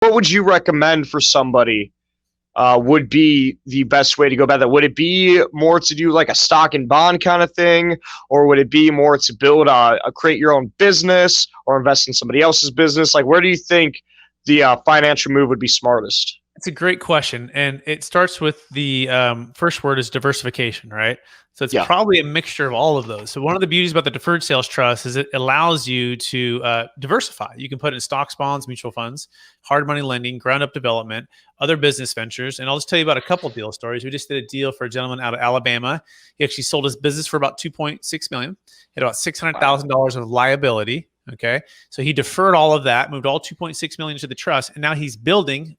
what would you recommend for somebody would be the best way to go about that? Would it be more to do like a stock and bond kind of thing, or would it be more to build create your own business or invest in somebody else's business? Like, where do you think the financial move would be smartest? It's a great question. And it starts with the first word is diversification, right? So it's probably a mixture of all of those. So one of the beauties about the Deferred Sales Trust is it allows you to diversify. You can put it in stocks, bonds, mutual funds, hard money lending, ground up development, other business ventures. And I'll just tell you about a couple of deal stories. We just did a deal for a gentleman out of Alabama. He actually sold his business for about $2.6 million. He had about $600,000 of liability. Okay. So he deferred all of that, moved all $2.6 million to the trust. And now he's building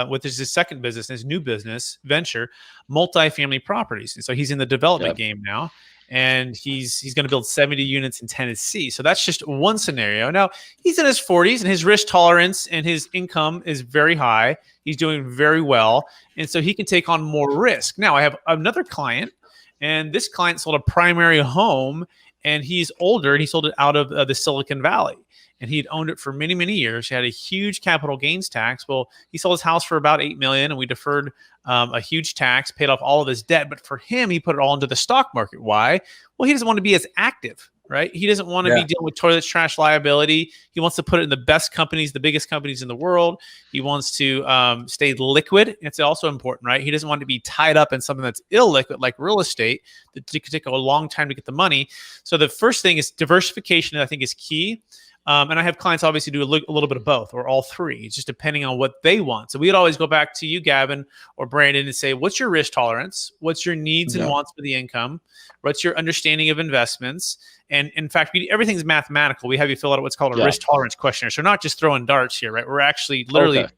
with his second business, his new business venture, multifamily properties. And so he's in the development game now, and he's going to build 70 units in Tennessee. So that's just one scenario. Now he's in his 40s, and his risk tolerance and his income is very high. He's doing very well, and so he can take on more risk. Now I have another client, and this client sold a primary home, and he's older, and he sold it out of the Silicon Valley. And he'd owned it for many, many years. He had a huge capital gains tax. Well, he sold his house for about $8 million, and we deferred a huge tax, paid off all of his debt. But for him, he put it all into the stock market. Why? Well, he doesn't want to be as active, right? He doesn't want to be dealing with toilets, trash, liability. He wants to put it in the best companies, the biggest companies in the world. He wants to stay liquid. It's also important, right? He doesn't want to be tied up in something that's illiquid, like real estate, that could take a long time to get the money. So the first thing is diversification, I think, is key. And I have clients obviously do a little bit of both or all three. It's just depending on what they want. So we'd always go back to you, Gavin or Brandon, and say, what's your risk tolerance? What's your needs and wants for the income? What's your understanding of investments? And in fact, everything's mathematical. We have you fill out what's called a risk tolerance questionnaire. So not just throwing darts here, right? We're actually literally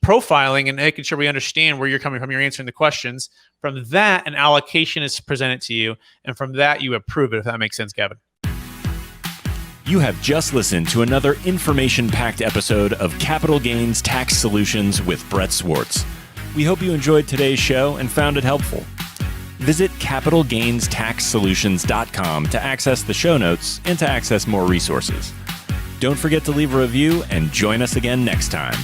profiling and making sure we understand where you're coming from. You're answering the questions. From that, an allocation is presented to you. And from that, you approve it, if that makes sense, Gavin. You have just listened to another information-packed episode of Capital Gains Tax Solutions with Brett Swarts. We hope you enjoyed today's show and found it helpful. Visit capitalgainstaxsolutions.com to access the show notes and to access more resources. Don't forget to leave a review and join us again next time.